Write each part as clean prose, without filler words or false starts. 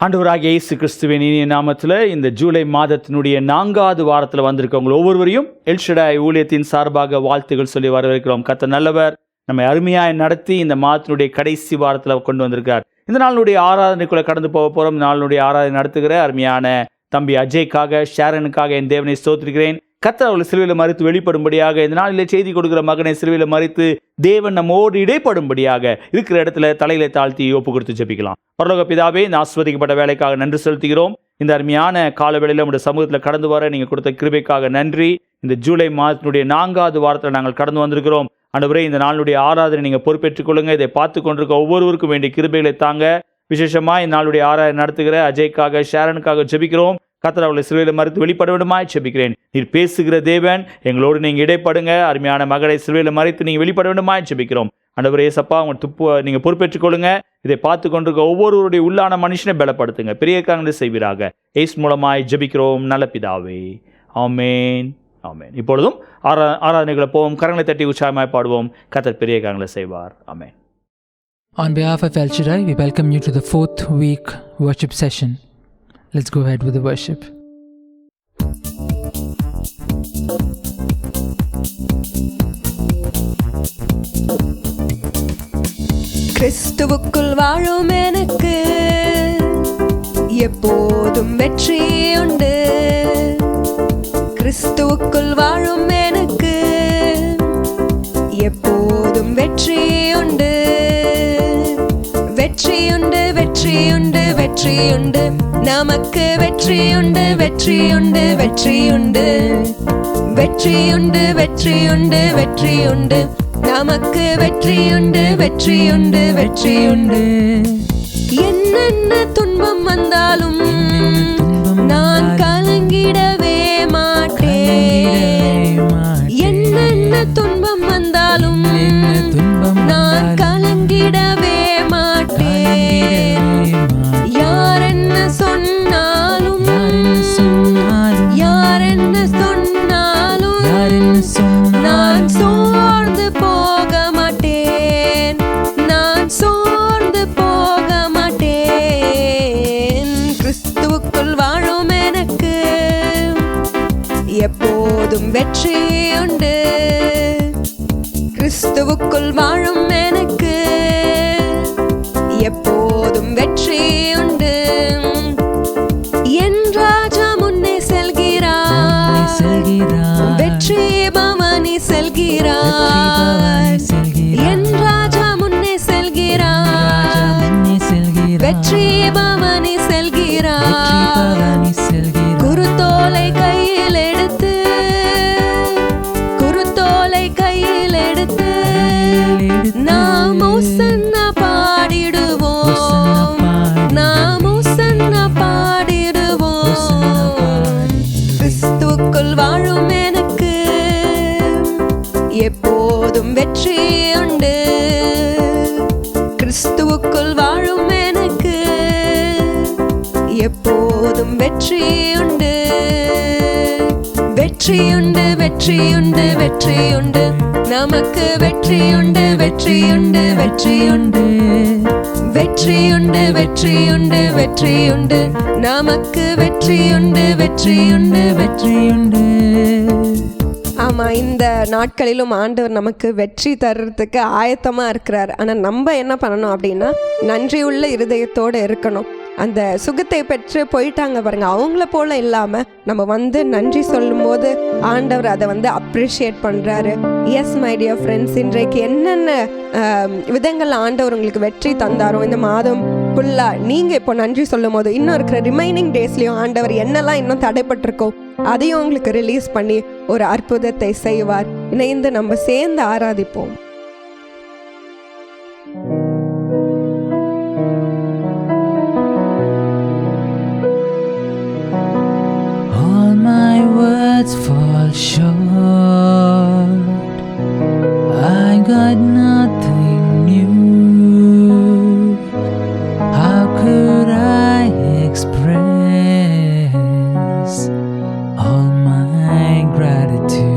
ஆண்டவராகிய இயேசு கிறிஸ்துவின் இனிய நாமத்தில் இந்த ஜூலை மாதத்தினுடைய 4வது வாரத்தில் வந்திருக்கவங்க ஒவ்வொருவரையும் எல்ஷடாய் ஊழியத்தின் சார்பாக வாழ்த்துகள் சொல்லி வரவேற்கிறோம். கர்த்தர் நல்லவர், நம்மை அருமையாய் நடத்தி இந்த மாதத்தினுடைய கடைசி வாரத்தில் கொண்டு வந்திருக்கார். இந்த நாளினுடைய ஆராதனைக்குள்ளே கடந்து போக போகிறோம். இந்த நாளினுடைய ஆராதனை நடத்துகிற அருமையான தம்பி அஜய்க்காக, ஷாரனுக்காக என் தேவனை ஸ்தோத்திரிக்கிறேன். கர்த்தர் அவர்களை சிலுவையில் மறித்து வெளிப்படும்படியாக, இந்த நாளிலே செய்தி கொடுக்கிற மகனை சிலுவையில் மறித்து தேவன் நம்மோடு இடைப்படும்படியாக இருக்கிற இடத்துல தலையில தாழ்த்தி ஒப்பு கொடுத்து ஜெபிக்கலாம். பரலோக பிதாவே, இந்த ஆசீர்வதிக்கப்பட்ட வேலைக்காக நன்றி செலுத்துகிறோம். இந்த அருமையான காலவேளையில் உங்களுடைய சமூகத்தில் கடந்து வர நீங்கள் கொடுத்த கிருபைக்காக நன்றி. இந்த ஜூலை மாதத்தினுடைய 4வது வாரத்தில் நாங்கள் கடந்து வந்திருக்கிறோம். ஆண்டவரே, இந்த நாளுடைய ஆராதனை நீங்கள் பொறுப்பேற்றுக் கொள்ளுங்க. இதை பார்த்து கொண்டிருக்க ஒவ்வொருவருக்கும் வேண்டிய கிருபைகளை தாங்க. விசேஷமாக இந்த நாளுடைய ஆராதனை நடத்துகிற அஜய்க்காக, ஷாரனுக்காக ஜெபிக்கிறோம். கர்த்தர் அவர்களை சிலுவையில் மறித்து வெளிப்பட வேண்டுமாய் ஜெபிக்கிறேன். நீர் பேசுகிற தேவன், எங்களோடு நீங்கள் இடைப்படுங்க. அருமையான மகளை சிலுவையில் மறித்து நீங்கள் வெளிப்பட வேண்டுமாய் ஜெபிக்கிறோம். ஆண்டவரே இயேசப்பா, உங்கள் நீங்கள் பொறுப்பேற்றுக் கொள்ளுங்க. இதை பார்த்து கொண்டிருக்க ஒவ்வொருவருடைய உள்ளான மனுஷனை பலப்படுத்துங்க. பெரிய காரியங்களை செய்வீராக. இயேசு மூலமாய் ஜெபிக்கிறோம் நல்ல பிதாவே, ஆமென், ஆமென். இப்பொழுதும் ஆராதனைகளை போவோம். கரங்களை தட்டி உற்சாகமாய் பாடுவோம். கர்த்தர் பெரிய காரியங்களை செய்வார். ஆமென். On behalf of El Shaddai, we welcome you to the 4th week worship session. Let's go ahead with the worship. கிறிஸ்துவுக்குள் வாழும் எனக்கு எப்போதும் வெற்றி உண்டு. கிறிஸ்துவுக்குள் வாழும் எனக்கு எப்போதும் வெற்றி உண்டு. வெற்றியுண்டு, வெற்றியுண்டு, வெற்றியுண்டு, நமக்கு வெற்றியுண்டு, வெற்றியுண்டு, வெற்றியுண்டு, வெற்றியுண்டு, வெற்றியுண்டு, வெற்றியுண்டு, நமக்கு வெற்றியுண்டு, வெற்றியுண்டு, வெற்றியுண்டு. என்னென்ன துன்பம் வந்தாலும் நான் கலங்கிடவே மாட்டேன். என்னென்ன துன்பம் வந்தாலும் நான் கலங்கிடவே மாட்டேன். யார் என்ன சொன்னாலும், யார் என்ன சொன்னாலும் நான் சோர்ந்து போக மாட்டேன். நான் சோர்ந்து போக மாட்டேன். கிறிஸ்துவுக்குள் வாழும் எனக்கு எப்போதும் வெற்றி உண்டு. கிறிஸ்துவுக்குள் வாழும் எனக்கு எப்போதும் வெற்றி உண்டு. என் ராஜா முன்னே செல்கிறார், வெற்றி பவனி செல்கிறார். என் ராஜா முன்னே செல்கிறார், வெற்றி பவனி செல்கிறார். குருத்தோலை கையில் எடுத்து, குருத்தோலை கையில் எடுத்து நாம் ஓசன்னா பாடிடுவோம், நாம் ஓசன்னா பாடிடுவோம். கிறிஸ்துவுக்குள் வாழும் எனக்கு எப்போதும் வெற்றி உண்டு. கிறிஸ்துவுக்குள் வாழும் எனக்கு எப்போதும் வெற்றி உண்டு. வெற்றியுண்டு, வெற்றியுண்டு, வெற்றியுண்டு, நமக்கு வெற்றியுண்டு, வெற்றியுண்டு, வெற்றியுண்டு, வெற்றியுண்டு, வெற்றியுண்டு, வெற்றியுண்டு, நமக்கு வெற்றியுண்டு, வெற்றியுண்டு, வெற்றியுண்டு. ஆமா, இந்த நாட்களிலும் ஆண்டவர் நமக்கு வெற்றி தர்றதுக்கு ஆயத்தமா இருக்கிறார். ஆனா நம்ம என்ன பண்ணணும் அப்படின்னா, நன்றியுள்ள இருதயத்தோடு இருக்கணும். அந்த சுகத்தை பெற்று போயிட்டாங்க பாருங்க, அவங்கள போல இல்லாம நம்ம நன்றி சொல்லும் போது ஆண்டவர் அதை அப்ரிஷியேட் பண்றாரு. எஸ் மை டியர் ஃப்ரெண்ட்ஸ், இன்றைக்கு என்னென்ன விதங்கள் ஆண்டவர் உங்களுக்கு வெற்றி தந்தாரோ இந்த மாதம் ஃபுல்லா நீங்க இப்போ நன்றி சொல்லும் போது, இன்னும் இருக்கிற ரிமைனிங் டேஸ்லயும் ஆண்டவர் என்னெல்லாம் இன்னும் தடைப்பட்டிருக்கோ அதையும் உங்களுக்கு ரிலீஸ் பண்ணி ஒரு அற்புதத்தை செய்வார். இணைந்து நம்ம சேர்ந்து ஆராதிப்போம். Words fall short. I got nothing new. How could I express all my gratitude?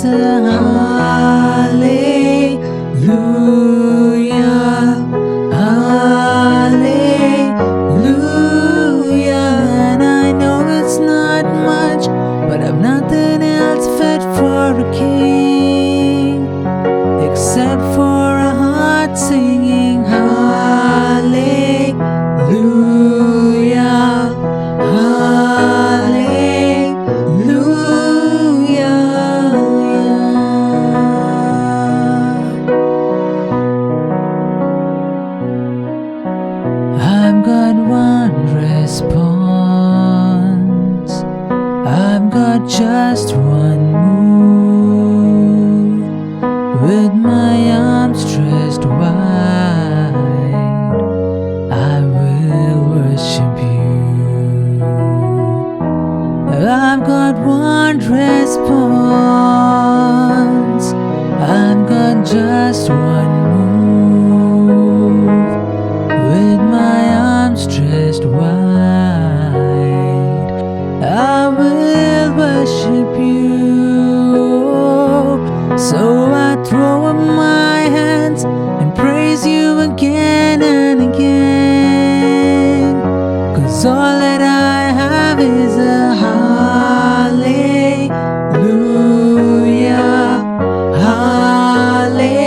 is a hallelujah, hallelujah. And I know it's not much, but I've nothing else fit for a king except for a heart singing hallelujah, hallelujah. I've got one response, I've got just one move, with my arms stretched wide, I will worship you. I've got one response, I've got just one move, with my arms stretched wide, I will worship you. So I throw up my hands and praise you again and again, 'cause all that I have is a hallelujah, hallelujah.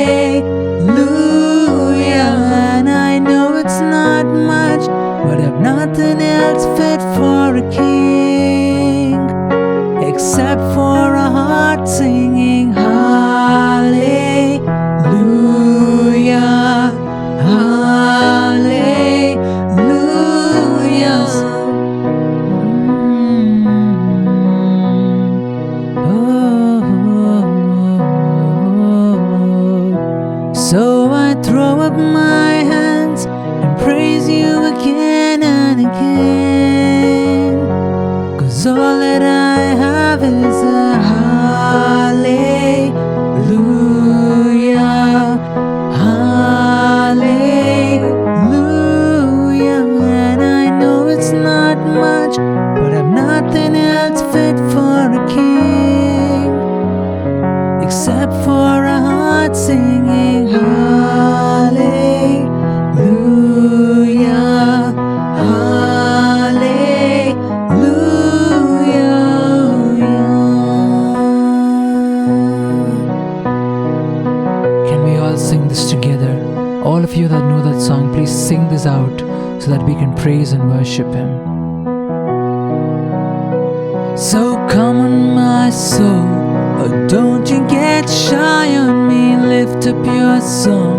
And I know it's not much, but I've nothing else fit for a king except for a heart singing hallelujah, hallelujah. So I throw up my hands and praise you again and again, 'cause all that I have is a hallelujah, hallelujah. And I know it's not much, but I've nothing else fit for a king except for a heart singing hallelujah, hallelujah. Can we all sing this together? All of you that know that song, please sing this out so that we can praise and worship Him. So come on, my soul, oh, don't you get shy on me. Lift up your song,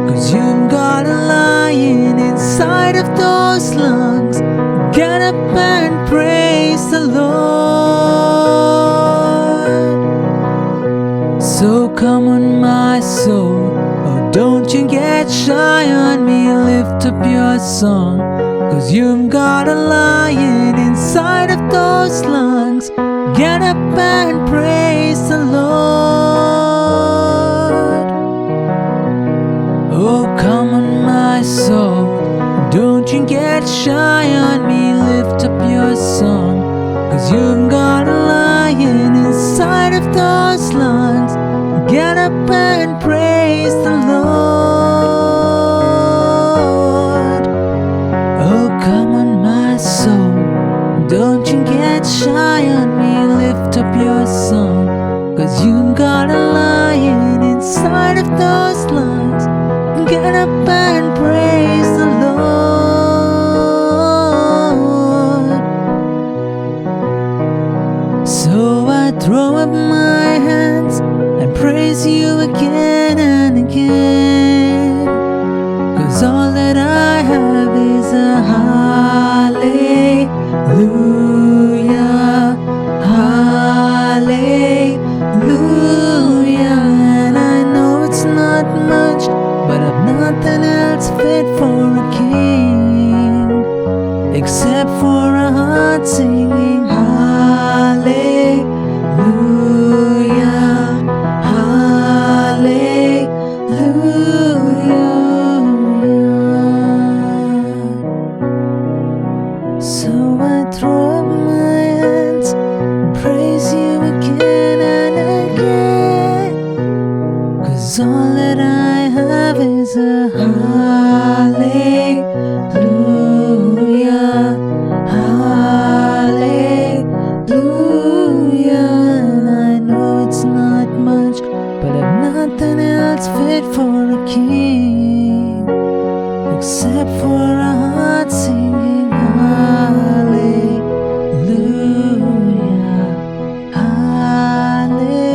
'cause you've got a lion inside of those lungs. Get up and praise the Lord. So come on, my soul, oh, don't you get shy on me. Lift up your song, 'cause you've got a lion inside of those lungs. Get up and praise the Lord. Oh, come on, my soul, don't you get shy on me. Lift up your song, 'cause you've got a lion inside of those lungs. Get up and praise the Lord. Oh, come on, my soul, don't you get shy on me. Lift up your song, 'cause you've got a lion inside of those lungs. Get up and praise the Lord. So I throw up my hands and praise you again and again, 'cause all that I have is a hallelujah, hallelujah. And I know it's not much, but I've nothing else fit for a king except for a heart singing hallelujah, hallelujah. So I throw up my hands and praise you again and again. Hallelujah. And I know it's not much, but I've nothing else fit for a king except for a heart singing hallelujah, hallelujah.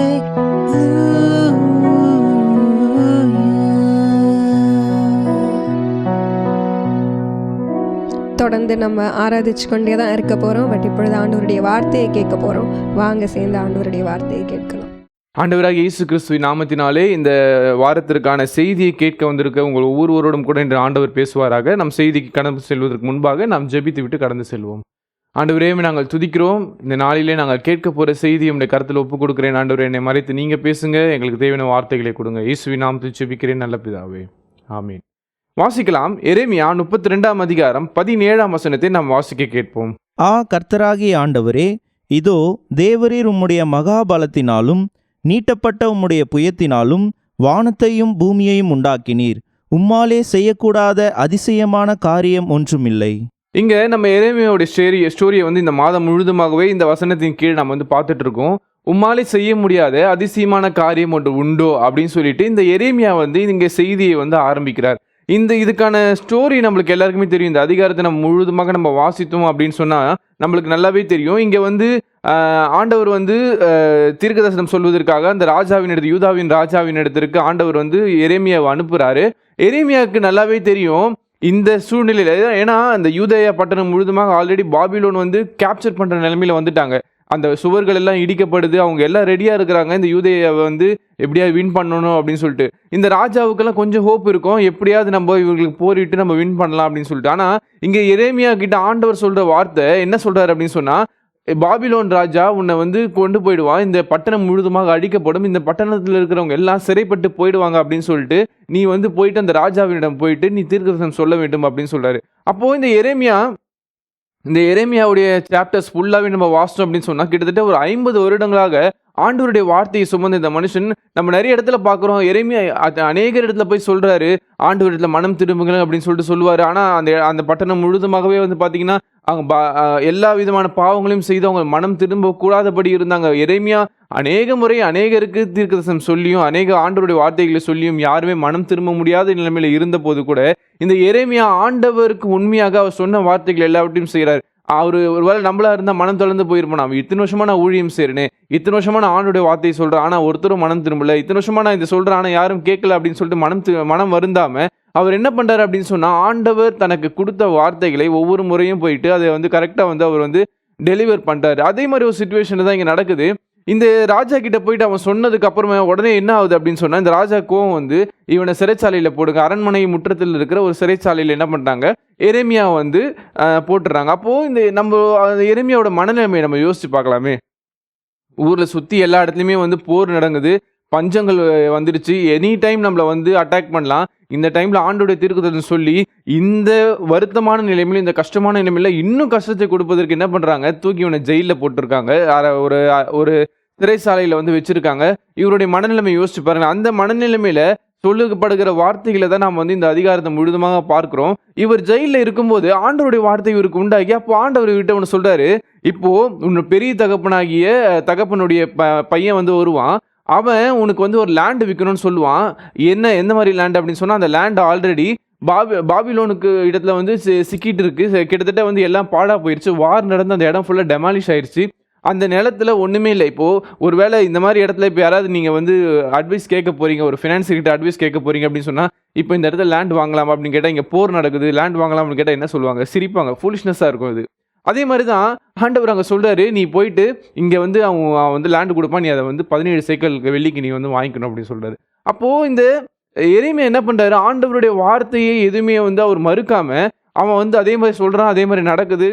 தொடர்ந்து நம்ம ஆராதிச்சு கொண்டே தான் இருக்க போகிறோம். But இப்பொழுது ஆண்டவருடைய வார்த்தையை கேட்க போகிறோம். வாங்க சேர்ந்து ஆண்டவருடைய வார்த்தையை கேட்கலாம். ஆண்டவராக இயேசு கிறிஸ்துவின் நாமத்தினாலே இந்த வாரத்திற்கான செய்தியை கேட்க வந்திருக்க உங்கள் ஒவ்வொருவரோடும் கூட இன்று ஆண்டவர் பேசுவாராக. நம் செய்திக்கு கடந்து செல்வதற்கு முன்பாக நாம் ஜெபித்து விட்டு கடந்து செல்வோம். ஆண்டவரே, நாங்கள் துதிக்கிறோம். இந்த நாளிலே நாங்கள் கேட்க போகிற செய்தி உடைய கருத்தில் ஒப்புக் கொடுக்கிறேன். ஆண்டவரே, என்னை மறைத்து நீங்கள் பேசுங்க, எங்களுக்கு தேவையான வார்த்தைகளை கொடுங்க. இயேசுவின் நாமத்தில் ஜெபிக்கிறேன் நல்ல பிதாவே, ஆமீன். வாசிக்கலாம். எரேமியா 32ஆம் அதிகாரம் 17ஆம் வசனத்தை நாம் வாசிக்க கேட்போம். கர்த்தராகிய ஆண்டவரே, இதோ தேவரீர் உம்முடைய மகாபலத்தினாலும் நீட்டப்பட்ட உம்முடைய புயத்தினாலும் வானத்தையும் பூமியையும் உண்டாக்கினீர். உம்மாலே செய்யக்கூடாத அதிசயமான காரியம் ஒன்றுமில்லை. இங்க நம்ம எரேமியாவுடைய ஸ்டோரியை வந்து இந்த மாதம் முழுதுமாகவே இந்த வசனத்தின் கீழ் நம்ம வந்து பார்த்துட்டு இருக்கோம். உம்மாலே செய்ய முடியாத அதிசயமான காரியம் ஒன்று உண்டோ அப்படின்னு சொல்லிட்டு இந்த எரேமியா வந்து இங்க செய்தியை வந்து ஆரம்பிக்கிறார். இதுக்கான ஸ்டோரி நம்மளுக்கு எல்லாருக்குமே தெரியும். இந்த அதிகாரத்தை நம்ம முழுதுமாக நம்ம வாசித்தோம் அப்படின்னு சொன்னால் நம்மளுக்கு நல்லாவே தெரியும். இங்கே வந்து ஆண்டவர் வந்து தீர்க்கதரிசனம் சொல்வதற்காக அந்த யூதாவின் ராஜாவின் இடத்திற்கு ஆண்டவர் வந்து எரேமியாவை அனுப்புகிறாரு. எரேமியாவுக்கு நல்லாவே தெரியும் இந்த சூழ்நிலையில், ஏன்னா அந்த யூதேயா பட்டணம் முழுதுமாக ஆல்ரெடி பாபிலோன் வந்து கேப்சர் பண்ணுற நிலைமையில் வந்துட்டாங்க. அந்த சுவர்கள் எல்லாம் இடிக்கப்படுது, அவங்க எல்லாம் ரெடியாக இருக்கிறாங்க இந்த யூதேயாவை வந்து எப்படியாவது வின் பண்ணணும் அப்படின்னு சொல்லிட்டு. இந்த ராஜாவுக்கெல்லாம் கொஞ்சம் ஹோப் இருக்கும், எப்படியாவது நம்ம இவங்களுக்கு போரிட்டு நம்ம வின் பண்ணலாம் அப்படின்னு சொல்லிட்டு. ஆனால் இங்கே எரேமியா கிட்ட ஆண்டவர் சொல்கிற வார்த்தை என்ன சொல்கிறார் அப்படின்னு சொன்னால், பாபிலோன் ராஜா உன்னை வந்து கொண்டு போயிடுவான், இந்த பட்டணம் முழுதுமாக அடிக்கப்படும், இந்த பட்டணத்தில் இருக்கிறவங்க எல்லாம் சிறைப்பட்டு போயிடுவாங்க அப்படின்னு சொல்லிட்டு நீ வந்து போயிட்டு அந்த ராஜாவினிடம் போயிட்டு நீ தீர்க்கதரிசனம் சொல்ல வேண்டும் அப்படின்னு சொல்கிறாரு. அப்போது இந்த எரேமியாவுடைய சாப்டர்ஸ் ஃபுல்லாகவே நம்ம வாசித்தோம் அப்படின்னு சொன்னால் கிட்டத்தட்ட ஒரு 50 வருடங்களாக ஆண்டவருடைய வார்த்தையை சுமந்த இந்த மனுஷன் நம்ம நிறைய இடத்துல பார்க்குறோம். எரேமியா அநேக இடத்துல போய் சொல்கிறாரு, ஆண்டவர் இடத்துல மனம் திரும்புங்கள் அப்படின்னு சொல்லிட்டு சொல்லுவார். ஆனால் அந்த பட்டணம் முழுதுமாகவே வந்து பார்த்தீங்கன்னா அவங்க எல்லா விதமான பாவங்களையும் செய்து அவங்க மனம் திரும்பக்கூடாதபடி இருந்தாங்க. எரேமியா அநேக முறை அநேகருக்கு தீர்க்கதரிசனம் சொல்லியும் அநேக ஆண்டவருடைய வார்த்தைகளை சொல்லியும் யாருமே மனம் திரும்ப முடியாத நிலைமையில் இருந்த போது கூட இந்த எரேமியா ஆண்டவருக்கு உண்மையாக அவர் சொன்ன வார்த்தைகள் எல்லாவற்றையும் செய்கிறார். அவர் ஒருவேளை நம்மளா இருந்தால் மனம் தொலைந்து போயிருப்போம். நான் இத்தனை வருஷமா நான் ஊழியம் செய்கிறேன், இத்தனை வருஷமா நான் ஆண்டோடைய வார்த்தையை சொல்கிறேன், ஆனால் ஒருத்தரும் மனம் திரும்பல, இத்தனை வருஷமா நான் இதை சொல்கிறேன் ஆனால் யாரும் கேட்கல அப்படின்னு சொல்லிட்டு மனம் வருந்தாம அவர் என்ன பண்ணுறாரு அப்படின்னு சொன்னால், ஆண்டவர் தனக்கு கொடுத்த வார்த்தைகளை ஒவ்வொரு முறையும் போயிட்டு அதை வந்து கரெக்டாக வந்து அவர் வந்து டெலிவர் பண்ணுறாரு. அதே மாதிரி ஒரு சுச்சுவேஷன் தான் இங்கே நடக்குது. இந்த ராஜா கிட்ட போயிட்டு அவன் சொன்னதுக்கு அப்புறமே உடனே என்ன ஆகுது அப்படின்னு சொன்னால், இந்த ராஜா கோவம் வந்து இவனை சிறைச்சாலையில் போடுங்க, அரண்மனை முற்றத்தில் இருக்கிற ஒரு சிறைச்சாலையில் என்ன பண்ணுறாங்க, எரேமியா வந்து போட்டுடுறாங்க. அப்போது நம்ம எரேமியாவோட மனநிலைமையை நம்ம யோசிச்சு பார்க்கலாமே. ஊரில் சுற்றி எல்லா இடத்துலையுமே வந்து போர் நடக்குது, பஞ்சங்கள் வந்துடுச்சு, எனி டைம் நம்மளை வந்து அட்டாக் பண்ணலாம். இந்த டைமில் ஆண்டோடைய தீர்க்கதரிசனம் சொல்லி இந்த வருத்தமான நிலைமையில் இந்த கஷ்டமான நிலைமையில் இன்னும் கஷ்டத்தை கொடுப்பதற்கு என்ன பண்ணுறாங்க, தூக்கி இவனை ஜெயிலில் போட்டிருக்காங்க, ஒரு சிறைச்சாலையில் வந்து வச்சுருக்காங்க. இவருடைய மனநிலைமை யோசிச்சு பாருங்க. அந்த மனநிலைமையில் சொல்லப்படுகிற வார்த்தைகளை தான் நாம் வந்து இந்த அதிகாரத்தை முழுதுமாக பார்க்குறோம். இவர் ஜெயிலில் இருக்கும்போது ஆண்டவருடைய வார்த்தை இவருக்கு உண்டாகி, அப்போ ஆண்டவர் கிட்ட ஒன்று சொல்கிறாரு, இப்போது உன் பெரிய தகப்பனுடைய பையன் வந்து வருவான், அவன் உனக்கு வந்து ஒரு லேண்டு விற்கணும்னு சொல்லுவான். எந்த மாதிரி லேண்ட் அப்படின்னு சொன்னால், அந்த லேண்ட் ஆல்ரெடி பாபிலோனுக்கு இடத்துல வந்து சிக்கிட்டு இருக்கு, கிட்டத்தட்ட வந்து எல்லாம் பாடாக போயிடுச்சு, வார் நடந்து அந்த இடம் ஃபுல்லாக டெமாலிஷ் ஆயிடுச்சு, அந்த நிலத்தில் ஒன்றுமே இல்லை. இப்போது ஒருவேளை இந்த மாதிரி இடத்துல இப்போ யாராவது நீங்கள் வந்து அட்வைஸ் கேட்க போகிறீங்க, ஒரு ஃபினான்ஸர்கிட்ட அட்வைஸ் கேட்க போகிறீங்க அப்படின்னு சொன்னால், இப்போ இந்த இடத்துல லேண்ட் வாங்கலாமா அப்படின்னு கேட்டால், இங்கே போர் நடக்குது, லேண்ட் வாங்கலாம் அப்படின்னு கேட்டால் என்ன சொல்லுவாங்க, சிரிப்பாங்க, ஃபூலிஷ்னஸாக இருக்கும் இது. அதே மாதிரி தான் ஆண்டவர் அங்கே சொல்கிறாரு, நீ போயிட்டு இங்கே வந்து அவன் வந்து லேண்டு கொடுப்பான், நீ அதை வந்து 17 சேக்கல் வெள்ளிக்கு நீ வந்து வாங்கிக்கணும் அப்படின்னு சொல்கிறாரு. அப்போது இந்த எரேமியா என்ன பண்ணுறாரு, ஆண்டவருடைய வார்த்தையை எதுவுமே வந்து அவர் மறுக்காமல் அவன் வந்து அதே மாதிரி சொல்கிறான், அதே மாதிரி நடக்குது,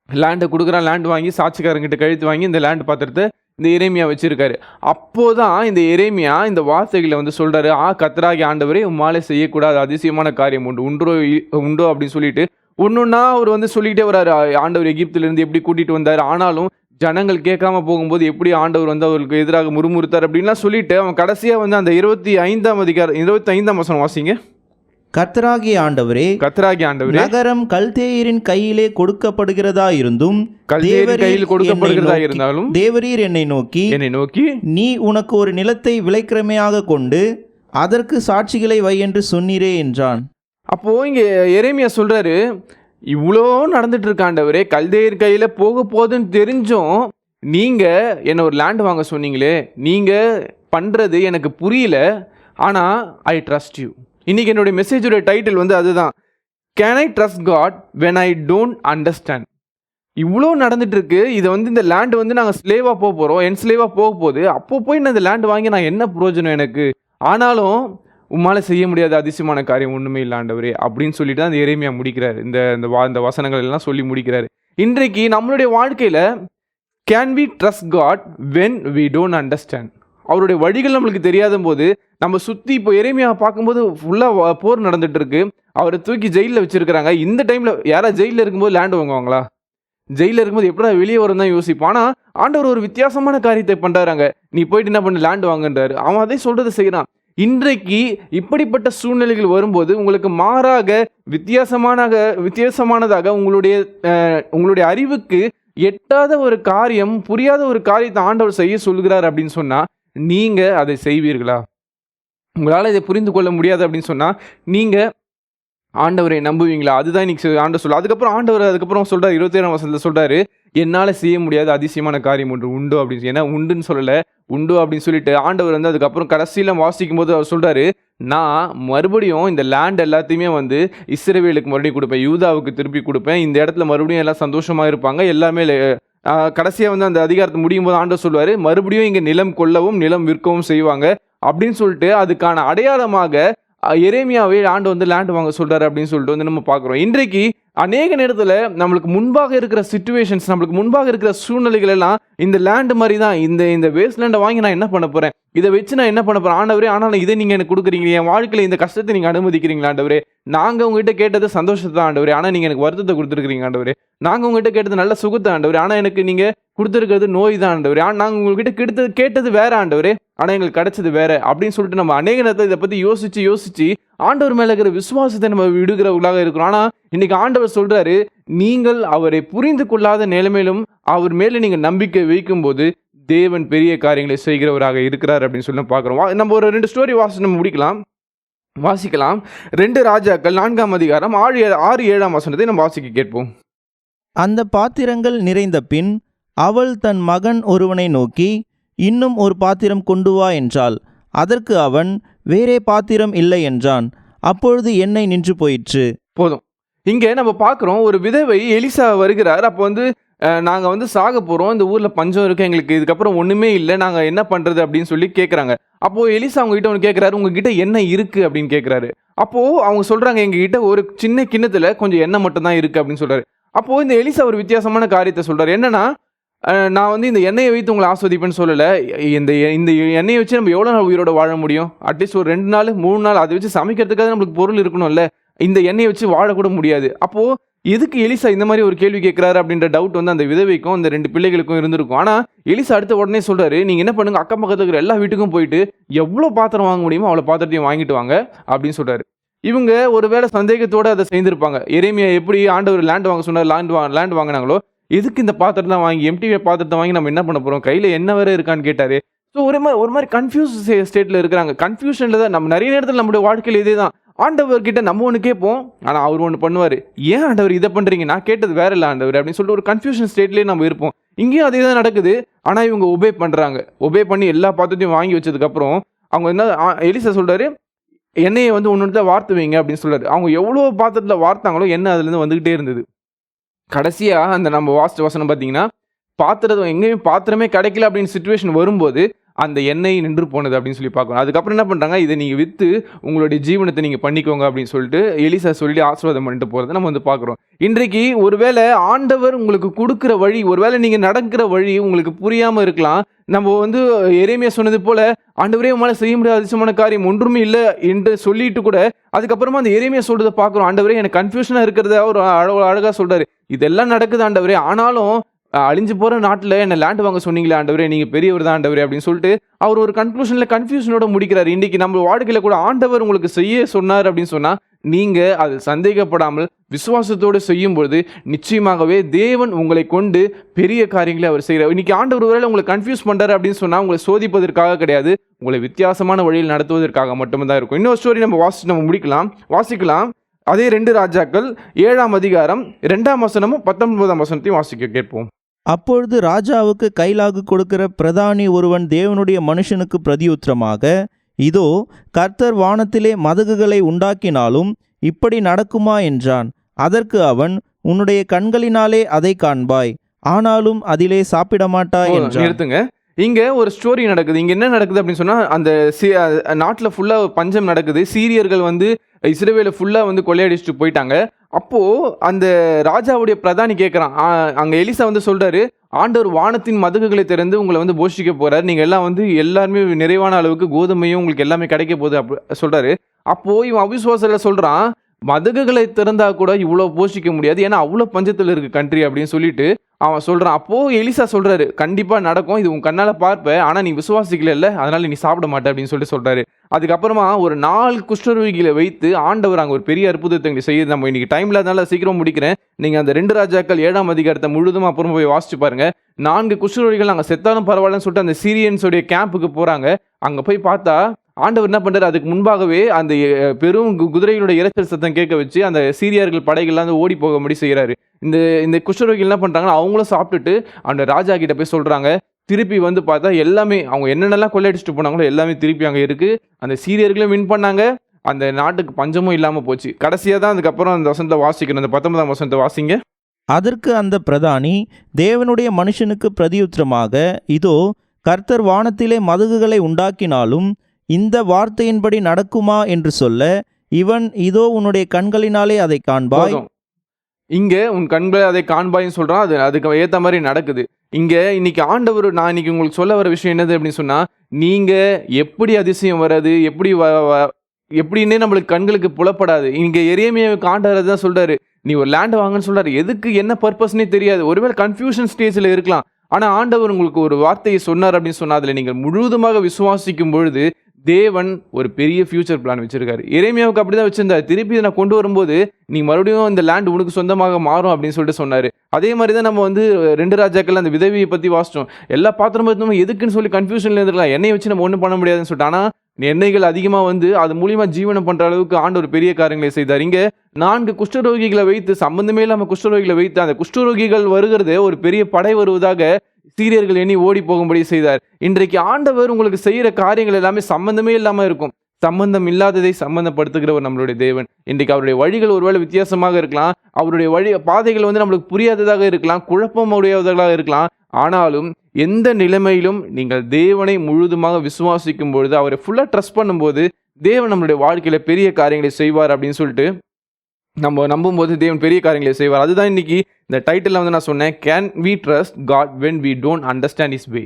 லேண்டை கொடுக்குறான், லேண்ட் வாங்கி சாட்சிக்காரங்கிட்ட கழுத்து வாங்கி இந்த லேண்ட் பாத்திரத்தை இந்த எரேமியா வச்சுருக்காரு. அப்போது தான் இந்த எரேமியா இந்த வார்த்தைகளை வந்து சொல்கிறாரு, கர்த்தராகிய ஆண்டவரே, உம்மாலே செய்யக்கூடாத அதிசயமான காரியம் உண்டோ அப்படின்னு சொல்லிட்டு ஒன்றுன்னா அவர் வந்து சொல்லிகிட்டே வர்றாரு. ஆண்டவர் எகிப்திலிருந்து எப்படி கூட்டிகிட்டு வந்தார், ஆனாலும் ஜனங்கள் கேட்காம போகும்போது எப்படி ஆண்டவர் வந்து அவருக்கு எதிராக முறுமுறுத்தார் அப்படின்லாம் சொல்லிட்டு அவன் கடைசியாக வந்து அந்த 25ஆம் வசனம் வாசிங்க. கர்த்தராகிய ஆண்டவரே, கர்த்தராகிய ஆண்டவரே, நகரம் கல்தேயரின் கையிலே கொடுக்கப்படுகிறதா இருந்தும் கல்தேயரின் கையில் கொடுக்கப்படுகிறதா இருந்தாலும் தேவரீர் என்னை நோக்கி நீ உனக்கு ஒரு நிலத்தை விலைக்கிரமையாக கொண்டு அதற்கு சாட்சிகளை வை என்று சொன்னீரே என்றான். அப்போ இங்க எரேமியா சொல்றாரு, இவ்வளோ நடந்துட்டு இருக்க ஆண்டவரே, கல்தேயர் கையில போக போகுதுன்னு தெரிஞ்சும் நீங்க என்ன ஒரு லேண்ட் வாங்க சொன்னீங்களே, நீங்க பண்றது எனக்கு புரியல, ஆனா ஐ ட்ரஸ்ட் யூ. இன்னைக்கு என்னுடைய மெசேஜோட டைட்டில் வந்து அதுதான், can I trust God when I don't understand. இவ்வளோ நடந்துட்டு இருக்கு, இதை வந்து இந்த லேண்ட் வந்து நாங்கள் ஸ்லேவாக போக போகிறோம், என்ஸ்லேவாக போக போகுது, அப்போ போய் நான் இந்த லேண்ட் வாங்கி நான் என்ன பிரயோஜனம் எனக்கு, ஆனாலும் உம்மால செய்ய முடியாத அதிசயமான காரியம் ஒன்றுமே இல்லை ஆண்டவரே அப்படின்னு சொல்லிட்டு தான் அந்த எரேமியா முடிக்கிறார். இந்த வசனங்கள் எல்லாம் சொல்லி முடிக்கிறாரு. இன்றைக்கு நம்மளுடைய வாழ்க்கையில் can we trust God when we don't understand. அவருடைய வழிகள் நம்மளுக்கு தெரியாத போது நம்ம சுற்றி இப்போ எரேமியாவை பார்க்கும்போது ஃபுல்லாக போர் நடந்துட்டு இருக்கு, அவரை தூக்கி ஜெயிலில் வச்சிருக்கிறாங்க. இந்த டைமில் யாராவது ஜெயிலில் இருக்கும்போது லேண்ட் வாங்குவாங்களா? ஜெயிலில் இருக்கும்போது எப்படா வெளியே வரும் தான் யோசிப்பான். ஆனால் ஆண்டவர் ஒரு வித்தியாசமான காரியத்தை பண்ணுறாங்க, நீ போயிட்டு என்ன பண்ணு லேண்ட் வாங்குன்றாரு. அவன் அதே சொல்றதை செய்கிறான். இன்றைக்கு இப்படிப்பட்ட சூழ்நிலைகள் வரும்போது உங்களுக்கு மாறாக வித்தியாசமானதாக உங்களுடைய அறிவுக்கு எட்டாத ஒரு காரியம், புரியாத ஒரு காரியத்தை ஆண்டவர் செய்ய சொல்கிறார் அப்படின்னு சொன்னா நீங்க அதை செய்வீர்களா? உங்களால் இதை புரிந்து கொள்ள முடியாது அப்படின்னு சொன்னா நீங்க ஆண்டவரை நம்புவீங்களா? அதுதான் இன்னைக்கு ஆண்டவர் சொல்ல. அதுக்கப்புறம் சொல்றாரு, 27ஆம் வசனத்துல சொல்றாரு, என்னால் செய்ய முடியாத அதிசயமான காரியம் ஒன்று உண்டு அப்படின்னு. ஏன்னா உண்டுன்னு சொல்லலை, உண்டு அப்படின்னு சொல்லிட்டு ஆண்டவர் வந்து அதுக்கப்புறம் கடைசியில் வாசிக்கும் போது அவர் சொல்றாரு, நான் மறுபடியும் இந்த லேண்ட் எல்லாத்தையுமே வந்து இஸ்ரவேலுக்கு மறுபடியும் கொடுப்பேன், யூதாவுக்கு திருப்பி கொடுப்பேன், இந்த இடத்துல மறுபடியும் எல்லாம் சந்தோஷமா இருப்பாங்க எல்லாமே. கடைசியாக வந்து அந்த அதிகாரத்தை முடியும் போது ஆண்டவர் சொல்வார், மறுபடியும் இங்கே நிலம் கொள்ளவும் நிலம் விற்கவும் செய்வாங்க அப்படின்னு சொல்லிட்டு அதுக்கான அடையாளமாக எரேமியாவே ஆண்டு வந்து லேண்ட் வாங்க சொல்றாரு அப்படின்னு சொல்லிட்டு வந்து நம்ம பார்க்குறோம். இன்றைக்கு அநேக நேரத்தில் நம்மளுக்கு முன்பாக இருக்கிற சிச்சுவேஷன்ஸ், நம்மளுக்கு முன்பாக இருக்கிற சூழ்நிலைகள் எல்லாம் இந்த லேண்டு மாதிரி தான். இந்த வேஸ்ட் லேண்டை வாங்கி நான் என்ன பண்ண போறேன், இதை வச்சு நான் என்ன பண்ண போறேன் ஆண்டவரே, ஆனாலும் இதை நீங்க எனக்கு கொடுக்குறீங்க, என் வாழ்க்கையில் இந்த கஷ்டத்தை நீங்க அனுமதிக்கிறீங்களா ஆண்டவரே? நாங்கள் உங்ககிட்ட கேட்டது சந்தோஷத்தை தான் ஆண்டவரே, ஆனால் நீங்க எனக்கு வருத்தத்தை கொடுத்துருக்கீங்க ஆண்டவரே. நாங்கள் உங்ககிட்ட கேட்டது நல்ல சுகத்தை ஆண்டவரே, ஆனால் எனக்கு நீங்க கொடுத்துருக்கிறது நோய் தான் ஆண்டவரே. நாங்கள் உங்ககிட்ட கேட்டது வேற ஆண்டவரே, ஆனால் எங்களுக்கு கிடைச்சது வேற அப்படின்னு சொல்லிட்டு நம்ம அநேக நேரத்தை இதை பத்தி யோசிச்சு ஆண்டவர் மேல இருக்கிற விசுவாசத்தை நம்ம விடுகிறவர்களாக இருக்கிறோம். ஆனா இன்னைக்கு ஆண்டவர் சொல்றாரு, நீங்கள் அவரை புரிந்து கொள்ளாத நிலைமையிலும் அவர் மேல நீங்க நம்பிக்கை வைக்கும் போது தேவன் பெரிய காரியங்களை செய்கிறவராக இருக்கிறார் அப்படின்னு சொல்லி பார்க்கிறோம். நம்ம ஒரு 2 ஸ்டோரி வாசிக்கலாம். 2 ராஜாக்கள் 4ஆம் அதிகாரம் 6-7ஆம் வசனத்தை நம்ம வாசிக்க கேட்போம். அந்த பாத்திரங்கள் நிறைந்த பின் அவள் தன் மகன் ஒருவனை நோக்கி, இன்னும் ஒரு பாத்திரம் கொண்டு வா என்றாள். அதற்கு அவன், வேறே பாத்திரம் இல்லை என்றான். அப்பொழுது எண்ணெய் நின்று போயிற்று. போதும். இங்கே நம்ம பார்க்குறோம், ஒரு விதவை எலிசா வருகிறார். அப்போ வந்து நாங்கள் வந்து சாக போகிறோம், இந்த ஊரில் பஞ்சம் இருக்குது, எங்களுக்கு இதுக்கப்புறம் ஒன்றுமே இல்லை, நாங்கள் என்ன பண்ணுறது அப்படின்னு சொல்லி கேட்குறாங்க. அப்போது எலிசா அவங்ககிட்ட ஒன்று கேட்குறாரு, உங்ககிட்ட எண்ணெய் இருக்குது அப்படின்னு கேட்குறாரு. அப்போது அவங்க சொல்கிறாங்க, எங்ககிட்ட ஒரு சின்ன கிண்ணத்தில் கொஞ்சம் எண்ணெய் மட்டும் தான் இருக்குது அப்படின்னு சொல்கிறாரு. அப்போது இந்த எலிசா ஒரு வித்தியாசமான காரியத்தை சொல்கிறார். என்னன்னா, நான் வந்து இந்த எண்ணெயை வைத்து உங்களை ஆஸ்வதிப்பேன்னு சொல்லலை, இந்த எண்ணெயை வச்சு நம்ம எவ்வளோ நாள் உயிரோட வாழ முடியும்? அட்லீஸ்ட் ஒரு 2 நாள் 3 நாள் அதை வச்சு சமைக்கிறதுக்காக நம்மளுக்கு பொருள் இருக்கணும்ல, இந்த எண்ணெயை வச்சு வாழக்கூட முடியாது. அப்போது எதுக்கு எலிசா இந்த மாதிரி ஒரு கேள்வி கேட்குறாரு அப்படின்ற டவுட் வந்து அந்த விதவைக்கும் அந்த 2 பிள்ளைகளுக்கும் இருந்திருக்கும். ஆனால் எலிசா அடுத்த உடனே சொல்கிறாரு, நீங்கள் என்ன பண்ணுங்க, அக்கம் பக்கத்தில் இருக்கிற எல்லா வீட்டுக்கும் போயிட்டு எவ்வளோ பாத்திரம் வாங்க முடியுமோ அவ்வளோ பாத்திரத்தையும் வாங்கிட்டு வாங்க அப்படின்னு சொல்கிறாரு. இவங்க ஒரு வேளை சந்தேகத்தோடு அதை செய்திருப்பாங்க. எரேமியா எப்படி ஆண்டவர் லேண்ட் வாங்க சொன்னார், லேண்ட் வாங்கினாங்களோ, எதுக்கு இந்த பாத்திரத்தை வாங்கி எம்டி பாத்திரத்தை வாங்கி நம்ம என்ன பண்ண போகிறோம், கையில் என்ன வேறு இருக்கான்னு கேட்டார். ஸோ ஒரு மாதிரி கன்ஃபியூஸ் ஸ்டேட்டில் இருக்கிறாங்க. கன்ஃபியூஷனில் தான் நம்ம நிறைய நேரத்தில் நம்மளுடைய வாழ்க்கையில் இதே தான். ஆண்டவர்கிட்ட நம்ம ஒன்று கேட்போம், ஆனால் அவர் ஒன்று பண்ணுவார். ஏன் ஆண்டவர் இதை பண்ணுறீங்க, நான் கேட்டது வேற இல்லை ஆண்டவர் அப்படின்னு சொல்லிட்டு ஒரு கன்ஃபியூஷன் ஸ்டேட்லேயே நம்ம இருப்போம். இங்கேயும் அதே தான் நடக்குது. ஆனால் இவங்க ஒபே பண்ணுறாங்க. ஒபே பண்ணி எல்லா பாத்திரத்தையும் வாங்கி வச்சதுக்கப்புறம் அவங்க என்ன, எலிசா சொல்கிறாரு, எண்ணெயை வந்து ஒன்று வார்த்து வைங்க அப்படின்னு சொல்கிறாரு. அவங்க எவ்வளோ பாத்திரத்தில் வார்த்தாங்களோ எண்ணெய் அதுலேருந்து வந்துக்கிட்டே இருந்தது. கடைசியாக அந்த நம்ம வாஸ்ட் வசனம் பார்த்தீங்கன்னா, பாத்திரம் எங்கேயும் பாத்திரமே கிடைக்கல அப்படின்னு சிச்சுவேஷன் வரும்போது அந்த எண்ணெய் நின்று போனது அப்படின்னு சொல்லி பார்க்கணும். அதுக்கப்புறம் என்ன பண்ணுறாங்க, இதை நீங்கள் விற்று உங்களுடைய ஜீவனத்தை நீங்கள் பண்ணிக்கோங்க அப்படின்னு சொல்லிட்டு எலிசா சொல்லி ஆசீர்வாதம் பண்ணிட்டு போகிறத நம்ம வந்து பார்க்குறோம். இன்றைக்கு ஒருவேளை ஆண்டவர் உங்களுக்கு கொடுக்குற வழி, ஒருவேளை நீங்கள் நடக்கிற வழி உங்களுக்கு புரியாமல் இருக்கலாம். நம்ம வந்து எரேமியா சொன்னது போல, ஆண்டவரே உம்மால செய்ய முடியாத அதிசயமான காரியம் ஒன்றுமே இல்லை என்று சொல்லிட்டு கூட அதுக்கப்புறமா அந்த எரேமியா சொல்றதை பார்க்குறோம். ஆண்டவரே எனக்கு கன்ஃபியூஷனாக இருக்கிறத அவர் அழகாக சொல்கிறாரு, இதெல்லாம் நடக்குது ஆண்டவரே, ஆனாலும் அழிஞ்சு போகிற நாட்டில் என்ன லேண்ட் வாங்க சொன்னீங்களே ஆண்டவரே, நீங்கள் பெரியவர் தான் ஆண்டவரே அப்படின்னு சொல்லிட்டு அவர் ஒரு கன்ஃபியூஷனோட முடிக்கிறார். இன்றைக்கி நம்ம வாழ்க்கையில் கூட ஆண்டவர் உங்களுக்கு செய்ய சொன்னார் அப்படின்னு சொன்னால் நீங்கள் அது சந்தேகப்படாமல் விசுவாசத்தோடு செய்யும்போது நிச்சயமாகவே தேவன் உங்களை கொண்டு பெரிய காரியங்களை அவர் செய்கிறார். இன்னைக்கு ஆண்டவர் ஒருவேளை உங்களை கன்ஃபியூஸ் பண்ணுறாரு அப்படின்னு சொன்னால் உங்களை சோதிப்பதற்காக கிடையாது, உங்களை வித்தியாசமான வழியில் நடத்துவதற்காக மட்டும்தான் இருக்கும். இன்னொரு ஸ்டோரி நம்ம வாசிக்கலாம். அதே 2 ராஜாக்கள் 7ஆம் அதிகாரம் 2ஆம் வசனமும் 19ஆம் வசனத்தையும் வாசிக்க கேட்போம். அப்பொழுது ராஜாவுக்கு கைலாகு கொடுக்கிற பிரதானி ஒருவன் தேவனுடைய மனுஷனுக்கு பிரதியுத்தரமாக, இதோ கர்த்தர் வானத்திலே மதகுகளை உண்டாக்கினாலும் இப்படி நடக்குமா என்றான். அதற்கு அவன், உன்னுடைய கண்களினாலே அதை காண்பாய், ஆனாலும் அதிலே சாப்பிட மாட்டாய் என்றான். நிறுத்துங்க. இங்க ஒரு ஸ்டோரி நடக்குது. இங்க என்ன நடக்குது அப்படின்னு சொன்னா, அந்த நாட்டில் ஃபுல்லா பஞ்சம் நடக்குது. சீரியர்கள் வந்து இஸ்ரவேலை ஃபுல்லா வந்து கொள்ளையடிச்சுட்டு போயிட்டாங்க. அப்போ அந்த ராஜாவுடைய பிரதானி கேட்குறான், அங்க எலிசா வந்து சொல்றாரு, ஆண்டவர் வானத்தின் மதகுகளை திறந்து உங்களை வந்து போஷிக்க போறாரு, நீங்க எல்லாம் வந்து எல்லாருமே நிறைவான அளவுக்கு கோதுமையும் உங்களுக்கு எல்லாமே கிடைக்க போகுது அப்படி சொல்றாரு. அப்போ இவன் அவிசுவாசத்துல சொல்றான், மதகுகளை திறந்தா கூட இவ்வளோ போஷிக்க முடியாது, ஏன்னா அவ்வளோ பஞ்சத்தில் இருக்கு கண்ட்ரி அப்படின்னு சொல்லிட்டு அவன் சொல்றான். அப்போ எலிசா சொல்றாரு, கண்டிப்பா நடக்கும், இது உன் கண்ணால பார்ப்ப, ஆனா நீ விசுவாசிக்கல, அதனால நீ சாப்பிட மாட்ட அப்படின்னு சொல்லிட்டு சொல்றாரு. அதுக்கப்புறமா ஒரு 4 குஷ்டரோகிகளை வைத்து ஆண்டவர் அங்கே ஒரு பெரிய அற்புதத்தை செய்யுது. நம்ம இன்னைக்கு டைம்ல அதனால சீக்கிரம் முடிக்கிறேன். நீங்க அந்த 2 ராஜாக்கள் 7ஆம் அதிகாரத்தை முழுதும் அப்புறம் போய் வாசிச்சு பாருங்க. 4 குஷ்டரோகிகள் அங்கே செத்தாலும் பரவாயில்லன்னு சொல்லிட்டு அந்த சீரியன்ஸோடைய கேம்புக்கு போறாங்க. அங்க போய் பார்த்தா ஆண்டவர் என்ன பண்றாரு, அதுக்கு முன்பாகவே அந்த பெரும் குதிரைகளோட இரைச்சல் சத்தம் கேட்க வச்சு அந்த சீரியர்கள் படைகள்லாம் வந்து ஓடி போக முடி செய்யறாரு. இந்த குஷ்டரோகிகள் என்ன பண்றாங்கன்னா, அவங்களும் சாப்பிட்டுட்டு அந்த ராஜா கிட்ட போய் சொல்றாங்க. திருப்பி வந்து பார்த்தா எல்லாமே அவங்க என்னென்னலாம் கொள்ளையடிச்சிட்டு போனாங்களோ எல்லாமே திருப்பி அங்கே இருக்கு. அந்த சீரியர்களும் வின் பண்ணாங்க, அந்த நாட்டுக்கு பஞ்சமும் இல்லாமல் போச்சு. கடைசியாக தான் அதுக்கப்புறம் அந்த வசனத்தை வாசிக்கணும். அந்த 19ஆம் வசனத்தை வாசிங்க. அதற்கு அந்த பிரதானி தேவனுடைய மனுஷனுக்கு பிரதியுத்தரமாக, இதோ கர்த்தர் வானத்திலே மதகுகளை உண்டாக்கினாலும் இந்த வார்த்தையின்படி நடக்குமா என்று சொல்ல, இவன், இதோ உன்னுடைய கண்களினாலே அதை காண்பாய். இங்க உன் கண்களை அதை காண்பாயின்னு சொல்றான். அதுக்கு ஏற்ற மாதிரி நடக்குது. இங்க இன்னைக்கு ஆண்டவர், நான் இன்னைக்கு உங்களுக்கு சொல்ல வர விஷயம் என்னது அப்படின்னு சொன்னா, நீங்க எப்படி அதிசயம் வராது, எப்படின்னே நம்மளுக்கு கண்களுக்கு புலப்படாது. இங்க எரேமியாவுக்கு ஆண்டவர் தான் சொல்றாரு, நீ ஒரு லேண்ட் வாங்கன்னு சொல்றாரு. எதுக்கு என்ன பர்பஸ்னே தெரியாது, ஒருவேளை கன்ஃபியூஷன் ஸ்டேஜில் இருக்கலாம். ஆனா ஆண்டவர் உங்களுக்கு ஒரு வார்த்தையை சொன்னார் அப்படின்னு சொன்னா, அதில் நீங்கள் முழுவதுமாக விசுவாசிக்கும் பொழுது தேவன் ஒரு பெரிய ஃபியூச்சர் பிளான் வச்சிருக்காரு. எரேமியாவுக்கு அப்படிதான் வச்சிருந்தாரு. திருப்பி நான் கொண்டு வரும்போது நீ மறுபடியும் இந்த லேண்ட் உனக்கு சொந்தமாக மாறும் அப்படின்னு சொல்லிட்டு சொன்னாரு. அதே மாதிரி தான் நம்ம வந்து 2 ராஜாக்கள் அந்த விதவியை பத்தி வாசிச்சோம். எல்லா பாத்திரமும் எதுக்குன்னு சொல்லி கன்ஃபியூஷன்ல இருந்திருக்கலாம். எண்ணெயை வச்சு நம்ம ஒன்றும் பண்ண முடியாதுன்னு சொல்லிட்டு, ஆனா எண்ணெய்கள் அதிகமாக வந்து அது மூலியமா ஜீவனம் பண்ற அளவுக்கு ஆண்டவர் பெரிய காரியங்களை செய்தார். இங்க 4 குஷ்டரோகிகளை வைத்து, சம்பந்தமே இல்லாம குஷ்டரோகிகளை வைத்து, அந்த குஷ்டரோகிகள் வருகிறது ஒரு பெரிய படை வருவதாக சீரியர்கள் எண்ணி ஓடி போகும்படி செய்தார். இன்றைக்கு ஆண்டவர் உங்களுக்கு செய்யற காரியங்கள் எல்லாமே சம்பந்தமே இல்லாம இருக்கும். சம்பந்தம் இல்லாததை சம்பந்தப்படுத்துகிறவர் நம்மளுடைய தேவன். இன்றைக்கு அவருடைய வழிகள் ஒருவேளை வித்தியாசமாக இருக்கலாம், அவருடைய பாதைகள் வந்து நம்மளுக்கு புரியாததாக இருக்கலாம், குழப்பம் உடையதாக இருக்கலாம். ஆனாலும் எந்த நிலைமையிலும் நீங்கள் தேவனை முழுதுமாக விசுவாசிக்கும் பொழுது, அவரை ஃபுல்லா ட்ரஸ்ட் பண்ணும்போது, தேவன் நம்மளுடைய வாழ்க்கையில பெரிய காரியங்களை செய்வார் அப்படின்னு சொல்லிட்டு நம்ம நம்பும்போது தேவன் பெரிய காரியங்களை செய்வார். அதுதான் இன்னைக்கு இந்த டைட்டில் வந்து நான் சொன்னேன், can we trust God when we don't understand his way.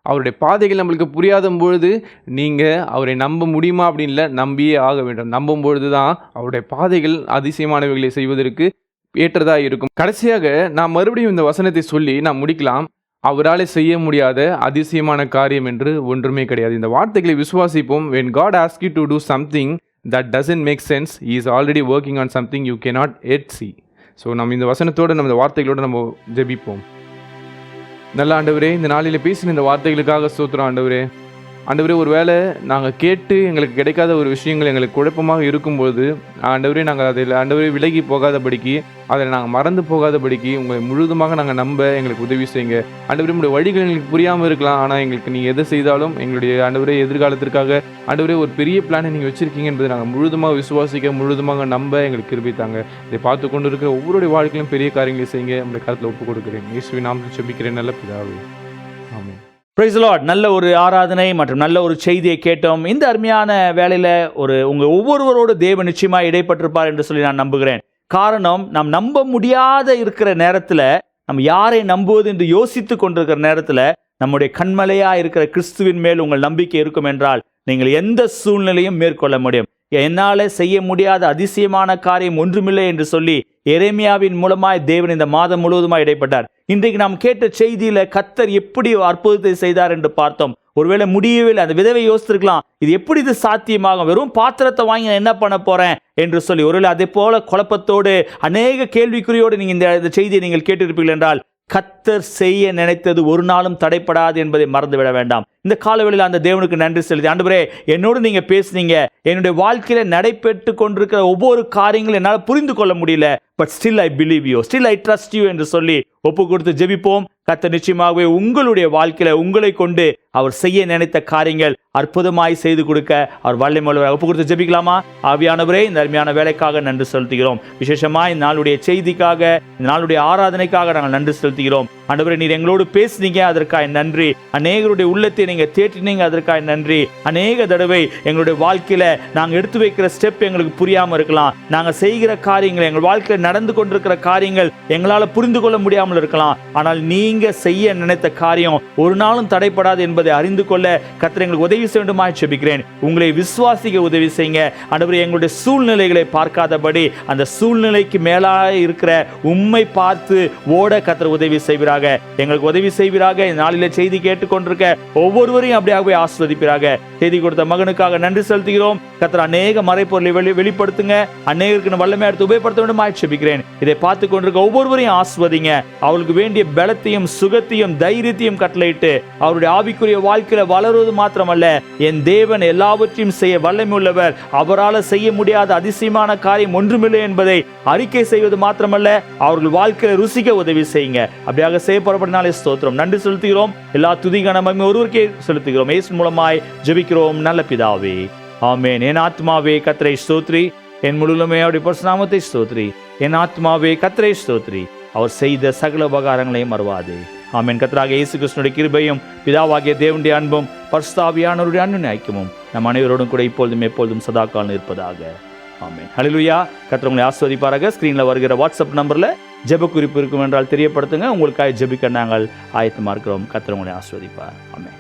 அவருடைய பாதைகள் நம்மளுக்கு புரியாத பொழுது நீங்கள் அவரை நம்ப முடியுமா அப்படின்னு இல்லை, நம்பியே ஆக வேண்டும். நம்பும் பொழுது தான் அவருடைய பாதைகள் அதிசயமானவைகளை செய்வதற்கு ஏற்றதாக இருக்கும். கடைசியாக நான் மறுபடியும் இந்த வசனத்தை சொல்லி நான் முடிக்கலாம். அவரால் செய்ய முடியாத அதிசயமான காரியம் என்று ஒன்றுமே கிடையாது. இந்த வார்த்தைகளை விசுவாசிப்போம். when God asks you to do something that doesn't make sense, he is already working on something you cannot yet see. So நம்ம இந்த வசனத்தோடு, நம்ம இந்த வார்த்தைகளோடு நம்ம ஜெபிப்போம். நல்ல ஆண்டவரே, இந்த நாளில் பேசின இந்த வார்த்தைகளுக்காக ஸ்தோத்திரம் ஆண்டவரே. ஆண்டவரே, ஒரு வேளை நாங்கள் கேட்டு எங்களுக்கு கிடைக்காத ஒரு விஷயங்கள் எங்களுக்கு குழப்பமாக இருக்கும்போது ஆண்டவரே, நாங்கள் அதில் ஆண்டவரே விலகி போகாதபடிக்கு, அதில் நாங்கள் மறந்து போகாதபடிக்கு உங்களை முழுதுமாக நாங்கள் நம்ப எங்களுக்கு உதவி செய்யுங்க ஆண்டவரே. உங்களுடைய வழிகள் எங்களுக்கு புரியாமல் இருக்கலாம், ஆனால் எங்களுக்கு நீங்கள் எதை செய்தாலும் எங்களுடைய ஆண்டவரே எதிர்காலத்திற்காக ஆண்டவரே ஒரு பெரிய பிளானை நீங்கள் வச்சுருக்கீங்க என்பதை நாங்கள் முழுதுமாக விசுவாசிக்க, முழுதுமாக நம்ப எங்களுக்கு கிருபை தாங்க. இதை பார்த்து கொண்டு இருக்கிற ஒவ்வொருடைய வாழ்க்கையிலும் பெரிய காரியங்களை செய்யுங்க. நம்முடைய கருத்தில் ஒப்புக் கொடுக்கிறேன். இயேசுவின் நாமத்தில் ஜெபிக்கிறேன் நல்ல பிதாவே, ஆமென். Praise the Lord. நல்ல ஒரு ஆராதனை மற்றும் நல்ல ஒரு செய்தியை கேட்டோம். இந்த அருமையான வேளையில் உங்கள் ஒவ்வொருவரோடு தேவன் நிச்சயமாக இடைப்பட்டிருப்பார் என்று சொல்லி நான் நம்புகிறேன். காரணம், நாம் நம்ப முடியாத இருக்கிற நேரத்தில், நம்ம யாரை நம்புவது என்று யோசித்து கொண்டிருக்கிற நேரத்தில், நம்முடைய கண்மலையாக இருக்கிற கிறிஸ்துவின் மேல் உங்கள் நம்பிக்கை இருக்கும் என்றால் நீங்கள் எந்த சூழ்நிலையும் மேற்கொள்ள முடியும். என்னால செய்ய முடியாத அதிசயமான காரியம் ஒன்றுமில்லை என்று சொல்லி எரேமியாவின் மூலமாய் தேவன் இந்த மாதம் முழுவதுமாய் இடைப்பட்டார். இன்றைக்கு நாம் கேட்ட செய்தியில கர்த்தர் எப்படி அற்புதத்தை செய்தார் என்று பார்த்தோம். ஒருவேளை முடியவில்லை, அந்த விதவை யோசித்திருக்கலாம், இது எப்படி இது சாத்தியமாகும், வெறும் பாத்திரத்தை வாங்கி நான் என்ன பண்ண போறேன் என்று சொல்லி. ஒருவேளை அதே போல குழப்பத்தோடு அநேக கேள்விக்குறியோடு நீங்க இந்த செய்தியை நீங்கள் கேட்டிருப்பீர்கள் என்றால், கர்த்தர் செய்ய நினைத்தது ஒரு நாளும் தடைப்படாது என்பதை மறந்துவிட வேண்டாம். இந்த காலவெளியில் அந்த தேவனுக்கு நன்றி செலுத்தி, ஆண்டவரே என்னோடு நீங்க பேசுனீங்க, என்னுடைய வாழ்க்கையில நடைபெற்று கொண்டிருக்கிற ஒவ்வொரு காரியங்களும் என்னால் புரிந்து கொள்ள முடியல, but still I believe you, still I trust you என்று சொல்லி ஒப்பு கொடுத்து ஜெபிப்போம். கர்த்தர் நிச்சயமாகவே உங்களுடைய வாழ்க்கையில உங்களை கொண்டு அவர் செய்ய நினைத்த காரியங்கள் அற்புதமாய் செய்து கொடுக்க அவர் வல்லமையுள்ளவர். ஒப்பு கொடுத்து ஜெபிக்கலாமா? ஆவியானவரே, இந்த அருமையான வேலைக்காக நன்றி செலுத்துகிறோம். விசேஷமா இந்த நாளுடைய செய்திக்காக, இந்த நாளுடைய ஆராதனைக்காக நாங்கள் நன்றி செலுத்துகிறோம். ஆண்டவரே, நீர் எங்களோடு பேசுனீங்க, அதற்காக நன்றி. அநேகருடைய உள்ளத்தை நீங்க தேற்றினீங்க, அதற்காக நன்றி. அநேக தடவை எங்களுடைய வாழ்க்கையில நாங்கள் எடுத்து வைக்கிற ஸ்டெப் எங்களுக்கு புரியாம இருக்கலாம், நாங்கள் செய்கிற காரியங்கள், எங்கள் வாழ்க்கையில் நடந்து கொண்டிருக்கிற காரியங்கள் எங்களால் புரிந்து கொள்ள முடியாமல் இருக்கலாம். ஆனால் நீங்க செய்ய நினைத்த காரியம் ஒரு நாளும் தடைப்படாது என்பதை அறிந்து கொள்ள கர்த்தர் எங்களுக்கு உதவி செய்ய வேண்டுமாய் ஜெபிக்கிறேன். உங்களை விசுவாசிக்க உதவி செய்யுங்க ஆண்டவரே. எங்களுடைய சூழ்நிலைகளை பார்க்காதபடி அந்த சூழ்நிலைக்கு மேலாக இருக்கிற உம்மை பார்த்து ஓட கர்த்தர் உதவி செய்வீராக, எங்களுக்கு உதவி செய்வீராக. இந்த நாளிலே செய்தி கேட்டுக்கொண்டிருக்க ஒவ்வொருவரையும் அப்படியாகவே ஆசீர்வதிப்பீராக. செய்தி கொடுத்த மகனுக்காக நன்றி செலுத்துகிறோம். கர்த்தர் அநேக மறைப்பொருளை வெளிப்படுத்துங்க, அநேகருக்கு வல்லமை எடுத்து உபயோகப்படுத்த வேண்டுமாய் ஜெபிக்கிறேன். இதை பார்த்து கொண்டிருக்க ஒவ்வொருவரையும் ஆசீர்வதிங்க. அவளுக்கு வேண்டிய பலத்தையும் சுகத்தையும் தைரியத்தையும் கட்டளையிட்டு அவருடைய ஆவிக்குரிய வாழ்க்கையில வளருவது மாத்திரமல்ல, என் தேவன் எல்லாவற்றையும் செய்ய வல்லமை உள்ளவர், அவரால் செய்ய முடியாத அதிசயமான காரியம் ஒன்றுமில்லை என்பதை அறிக்கை செய்வது மாத்திரமல்ல, அவர்கள் வாழ்க்கையில ருசிக்க உதவி செய்யுங்க. அப்படியாக செய்ய புறப்படினாலே ஸ்தோத்திரம். நன்றி செலுத்துகிறோம். எல்லா துதி கனமும் ஒருவருக்கே செலுத்துகிறோம். இயேசு மூலமாய் ஜெபிக்கிறோம் நல்ல பிதாவே, ஆமென். என் ஆத்மாவே கர்த்தரை ஸ்தோத்ரி, என் முழுமே அவருடைய பரிசுநாமத்தை ஸ்தோத்ரி. என் ஆத்மாவே கர்த்தரை ஸ்தோத்ரி, அவர் செய்த சகல உபகாரங்களையும் மறவாதே. ஆமென். கர்த்தராகிய இயேசு கிறிஸ்துவின் கிருபையும் பிதாவாகிய தேவனுடைய அன்பும் பரிசுத்த ஆவியானவருடைய அன்பின் ஐக்கியமும் நம் அனைவரோடும் கூட இப்பொழுதும் எப்பொழுதும் சதாகாலம் இருப்பதாக. ஆமென். ஹல்லேலூயா. கர்த்தர் உங்களை ஆசீர்வதிப்பாராக. ஸ்கிரீன்ல வருகிற வாட்ஸ்அப் நம்பர்ல ஜெப குறிப்பு இருக்கும் என்றால் தெரியப்படுத்துங்க. உங்களுக்காக ஜெபிக்க நாங்கள் ஆயத்தமா இருக்கிறோம். கர்த்தர் உங்களை ஆசீர்வதிப்பார். ஆமென்.